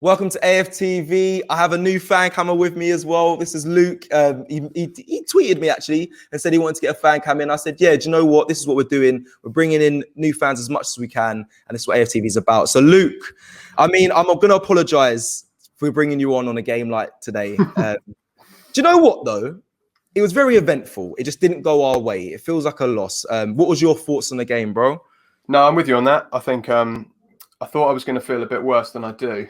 Welcome to AFTV. I have a new fan camera with me as well. This is Luke. He tweeted me actually and said he wanted to get a fan cam in. I said, yeah, do you know what? This is what we're doing. We're bringing in new fans as much as we can. And this is what AFTV is about. So Luke, I'm going to apologize for bringing you on a game like today. Do you know what though? It was very eventful. It just didn't go our way. It feels like a loss. What was your thoughts on the game, bro? No, I'm with you on that. I think I thought I was going to feel a bit worse than I do.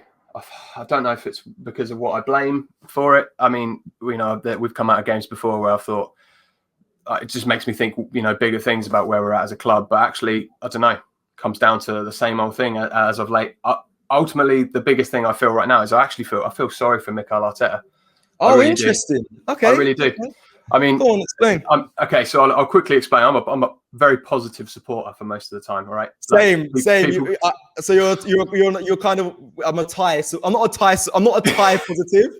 I don't know if it's because of what I blame for it. I mean, we know that we've come out of games before where I thought it just makes me think, bigger things about where we're at as a club. But actually, I don't know, it comes down to the same old thing as of late. Ultimately, the biggest thing I feel right now is I feel sorry for Mikel Arteta. Oh, really interesting. Do. Okay. I really do. I mean, go on, explain. Okay, so I'll quickly explain. I'm a very positive supporter for most of the time. All right. Same. So you're kind of. I'm a tie. So I'm not a tie positive,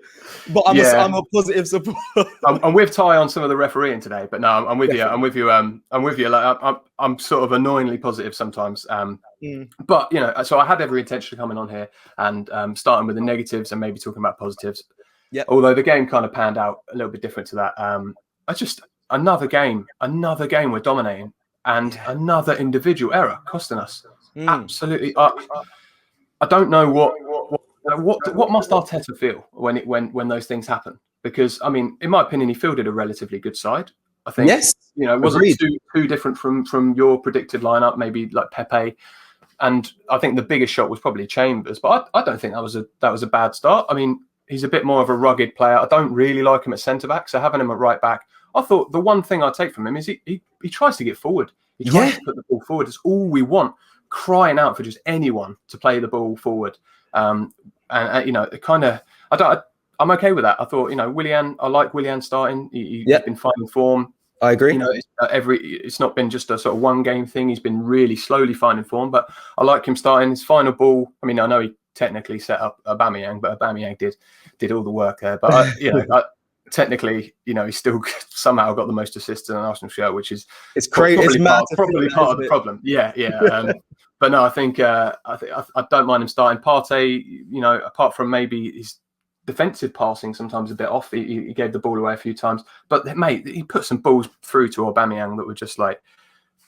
but I'm a positive supporter. I'm with Ty on some of the refereeing today, but no, I'm with you. I'm with you. I'm with you. Like I'm sort of annoyingly positive sometimes. But so I had every intention of coming on here and starting with the negatives and maybe talking about positives. Yeah. Although the game kind of panned out a little bit different to that. Another game we're dominating, and another individual error costing us. Absolutely. I don't know what must Arteta feel when those things happen, because I mean, in my opinion, he fielded a relatively good side. I think. Yes. It wasn't too different from your predicted lineup, maybe like Pepe. And I think the biggest shot was probably Chambers, but I don't think that was a bad start. I mean, he's a bit more of a rugged player. I don't really like him at centre-back, so having him at right-back, I thought the one thing I take from him is he tries to get forward. He tries to put the ball forward. It's all we want, crying out for just anyone to play the ball forward. I'm okay with that. I thought, Willian, I like Willian starting. He's been finding form. I agree. It's not been just a sort of one game thing. He's been really slowly finding form, but I like him starting. His final ball, I mean, I know he technically set up Aubameyang, but Aubameyang did all the work there. But technically, he still somehow got the most assists in an Arsenal shirt, which is crazy. Probably part of the problem. Yeah. But no, I think I don't mind him starting. Partey, apart from maybe his defensive passing sometimes a bit off, he gave the ball away a few times. But mate, he put some balls through to Aubameyang that were just like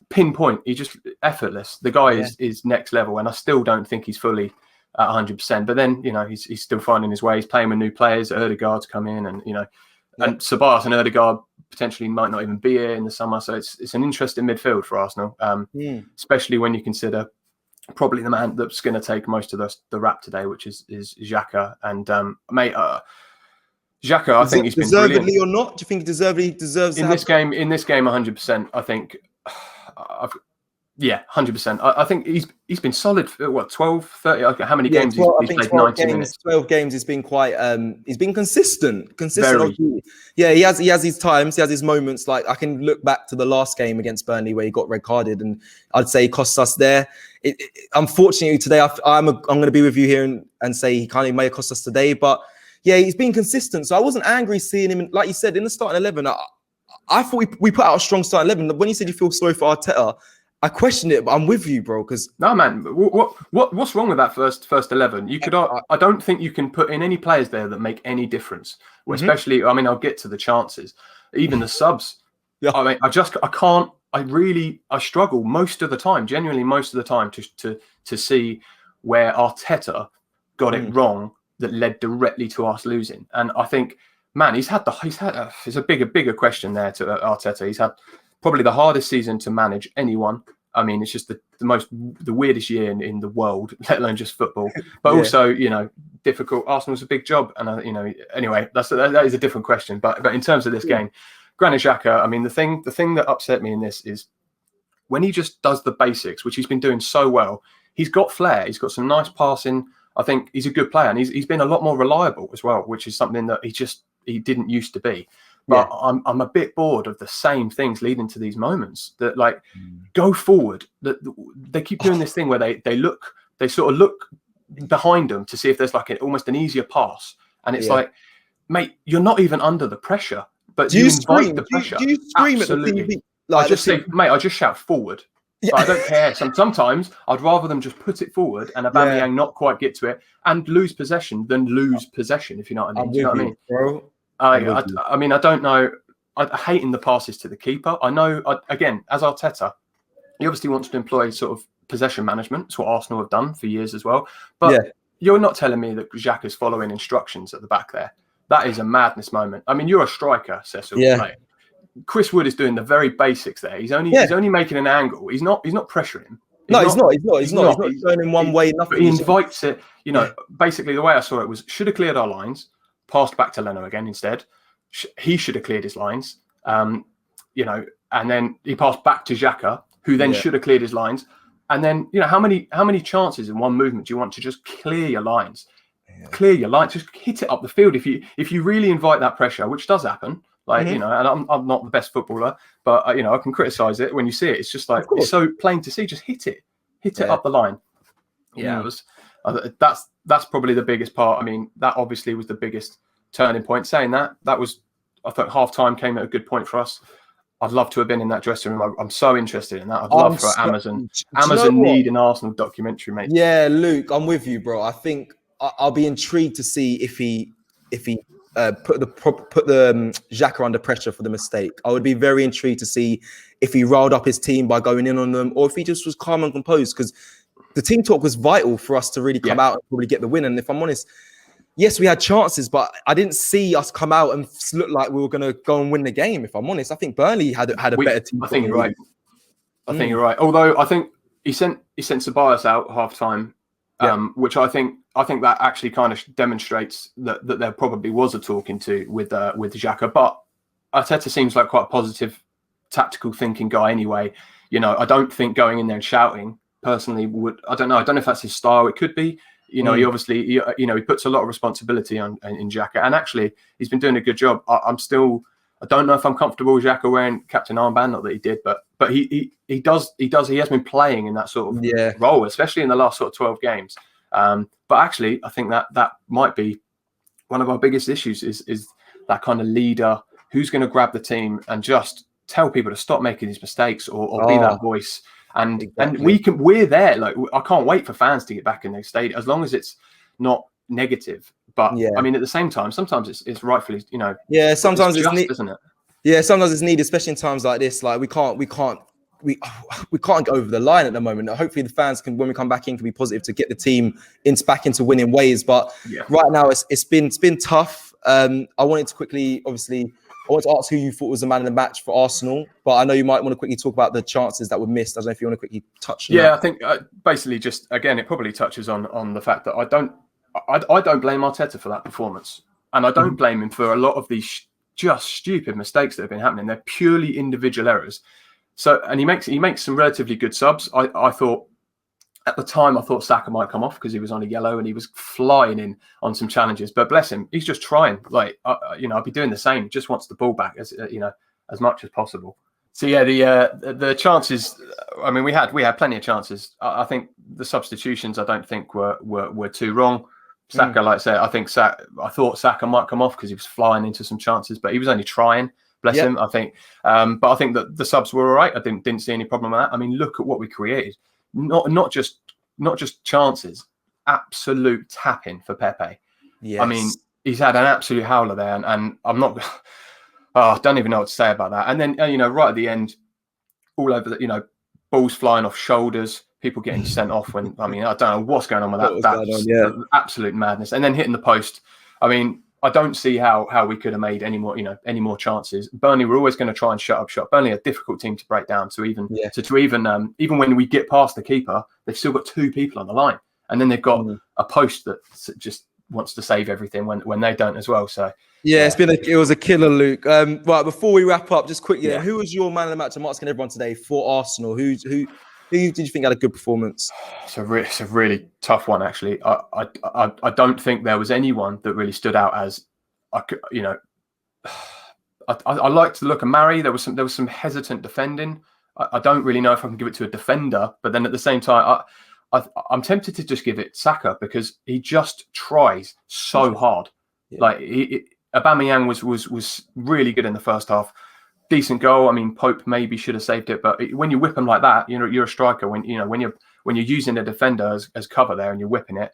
pinpoint. He just effortless. The guy is next level, and I still don't think he's fully at 100%, but then he's still finding his way. He's playing with new players. Odegaard's come in, and and Ceballos and Odegaard potentially might not even be here in the summer. So it's an interesting midfield for Arsenal, especially when you consider probably the man that's going to take most of the rap today, which is Xhaka. And Xhaka, I think he's been deservedly brilliant. Or not? Do you think deservedly deserves in this game? In this game, 100%. I think. 100%. I think he's been solid for 12, 30. Okay, how many games he's played? 90 minutes. 12 games. He's been quite. He's been consistent. Very. Yeah, he has his times. He has his moments. Like I can look back to the last game against Burnley where he got red carded, and I'd say he cost us there. Unfortunately, today I'm going to be with you here and say he may have cost us today, but yeah, he's been consistent. So I wasn't angry seeing him. Like you said, in the starting 11, I thought we put out a strong starting 11. When you said you feel sorry for Arteta, I questioned it, but I'm with you, bro. Because no, man, what's wrong with that first 11? You could, I don't think you can put in any players there that make any difference. Especially, I mean, I'll get to the chances, even the subs. Yeah, I mean, I can't. I struggle most of the time, genuinely most of the time, to see where Arteta got it wrong that led directly to us losing. And I think, man, it's a bigger question there to Arteta. He's had probably the hardest season to manage anyone. I mean, it's just the weirdest year in the world, let alone just football. But also, difficult. Arsenal's a big job, and anyway, that is a different question. But in terms of this game, Granit Xhaka, I mean, the thing that upset me in this is when he just does the basics, which he's been doing so well. He's got flair. He's got some nice passing. I think he's a good player, and he's been a lot more reliable as well, which is something that he didn't used to be. But I'm a bit bored of the same things leading to these moments that go forward. That they keep doing this thing where they sort of look behind them to see if there's almost an easier pass, and it's like, mate, you're not even under the pressure, but you invite the pressure. Do you scream Absolutely. at the TV? I just say, mate, I just shout forward. Yeah. I don't care. Sometimes I'd rather them just put it forward and Aubameyang not quite get to it and lose possession than lose possession, if you know what I mean. Do you know what I mean? Bro. I mean, I don't know. I'm hating the passes to the keeper. I know, again, as Arteta, he obviously wants to employ sort of possession management. It's what Arsenal have done for years as well. But you're not telling me that Xhaka's following instructions at the back there. That is a madness moment. I mean, you're a striker, Cecil. Yeah. Like, Chris Wood is doing the very basics there. He's only making an angle. He's not pressuring him. He's not going in one way. Nothing. But he invites it. You know, basically the way I saw it was should have cleared our lines, passed back to Leno again instead. He should have cleared his lines. You know, and then he passed back to Xhaka, who then should have cleared his lines. And then, you know, how many chances in one movement do you want to just clear your lines? Yeah. Clear your lines, just hit it up the field. If you really invite that pressure, which does happen, like, you know, and I'm not the best footballer, but, you know, I can criticize it when you see it. It's just like, it's so plain to see. Just hit it up the line. Yeah, it was. That's probably the biggest part. I mean, that obviously was the biggest turning point. Saying that was, I thought half time came at a good point for us. I'd love to have been in that dressing room. I'm so interested in that. I'd love for Amazon need an Arsenal documentary, mate. Yeah, Luke, I'm with you, bro. I think I'll be intrigued to see if he put the Xhaka under pressure for the mistake. I would be very intrigued to see if he riled up his team by going in on them, or if he just was calm and composed. Because the team talk was vital for us to really come out and probably get the win. And if I'm honest, yes, we had chances, but I didn't see us come out and look like we were going to go and win the game. If I'm honest, I think Burnley had a better team. I think you're right. I think you're right. Although I think he sent Ceballos out half time, which I think that actually kind of demonstrates that there probably was a talking to with Xhaka. But Arteta seems like quite a positive, tactical thinking guy anyway. You know, I don't think going in there and shouting personally would. I don't know if that's his style. It could be. You know, he obviously, he puts a lot of responsibility in Xhaka, and actually, he's been doing a good job. I don't know if I'm comfortable with Xhaka wearing captain armband. Not that he did, but he does. He has been playing in that sort of role, especially in the last sort of 12 games. But actually, I think that might be one of our biggest issues is that kind of leader who's going to grab the team and just tell people to stop making these mistakes or be that voice. And we're there. Like, I can't wait for fans to get back in their stadium, as long as it's not negative. But I mean, at the same time, sometimes it's rightfully, you know. Yeah, sometimes it's just, isn't it? Yeah, sometimes it's needed, especially in times like this. Like we can't go over the line at the moment. Hopefully, the fans can, when we come back in, can be positive to get the team back into winning ways. But right now, it's been tough. I wanted to quickly, obviously. I want to ask who you thought was the man of the match for Arsenal, but I know you might want to quickly talk about the chances that were missed. I don't know if you want to quickly touch on that. I think basically just, again, it probably touches on the fact that I don't blame Arteta for that performance. And I don't blame him for a lot of these just stupid mistakes that have been happening. They're purely individual errors. So, and he makes some relatively good subs. I thought, at the time, I thought Saka might come off because he was on a yellow and he was flying in on some challenges. But bless him, he's just trying. Like, I'd be doing the same. He just wants the ball back as much as possible. So yeah, the chances. I mean, we had plenty of chances. I think the substitutions, I don't think were too wrong. Saka, like I said, I thought Saka might come off because he was flying into some chances, but he was only trying. Bless him, I think. But I think that the subs were all right. I didn't see any problem with that. I mean, look at what we created. Not just chances, absolute tapping for Pepe. Yes. I mean, he's had an absolute howler there, and I'm not. I don't even know what to say about that. And then right at the end, all over the balls flying off shoulders, people getting sent off. When I don't know what's going on with that. That's absolute madness. And then hitting the post. I mean, I don't see how we could have made any more chances. Burnley were always going to try and shut up shop. Burnley are a difficult team to break down. So even when we get past the keeper, they've still got two people on the line, and then they've got a post that just wants to save everything when they don't as well. So it was a killer, Luke. Right, before we wrap up, just quickly, who was your man of the match? I'm asking everyone today for Arsenal. Who did you think had a good performance? It's a really tough one, actually. I don't think there was anyone that really stood out as, I like to look at Mari. There was some hesitant defending. I don't really know if I can give it to a defender, but then at the same time, I'm tempted to just give it Saka because he just tries so hard. Yeah. Like Aubameyang was really good in the first half. decent goal. I mean, Pope maybe should have saved it, but when you whip them like that, you're a striker. When you're using a defender as cover there and you're whipping it,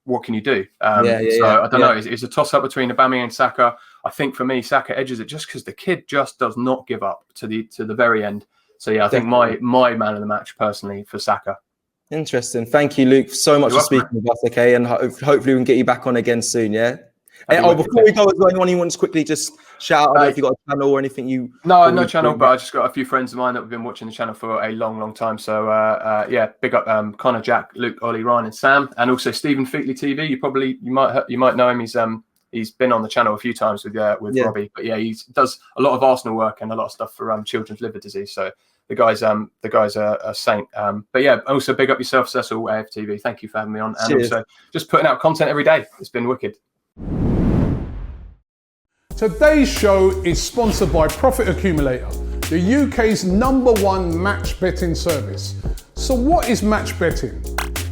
what can you do? I don't know. It's a toss up between Aubameyang and Saka. I think for me, Saka edges it just because the kid just does not give up to the very end. So yeah, I think my man of the match personally for Saka. Interesting. Thank you, Luke, so much for speaking with us. Okay, and hopefully we can get you back on again soon. Yeah. Before we go, is there anyone you want to quickly just shout out? I don't know if you got a channel or anything you. No channel, but I just got a few friends of mine that have been watching the channel for a long time. So big up Connor, Jack, Luke, Ollie, Ryan, and Sam, and also Stephen Featley TV. You might know him. He's been on the channel a few times with Robbie. But yeah, he does a lot of Arsenal work and a lot of stuff for children's liver disease. So the guy's a saint. But yeah, also big up yourself, Cecil, AFTV. Thank you for having me on, and also just putting out content every day. It's been wicked. Today's show is sponsored by Profit Accumulator, the UK's #1 match betting service. So what is match betting?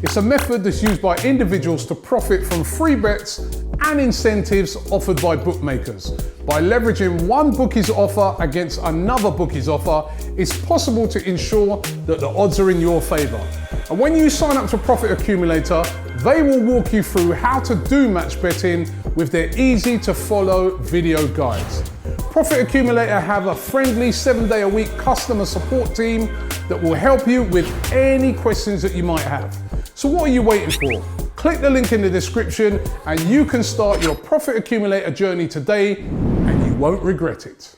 It's a method that's used by individuals to profit from free bets and incentives offered by bookmakers. By leveraging one bookie's offer against another bookie's offer, it's possible to ensure that the odds are in your favour. And when you sign up to Profit Accumulator, they will walk you through how to do match betting with their easy to follow video guides. Profit Accumulator have a friendly 7-day-a-week customer support team that will help you with any questions that you might have. So what are you waiting for? Click the link in the description and you can start your Profit Accumulator journey today and you won't regret it.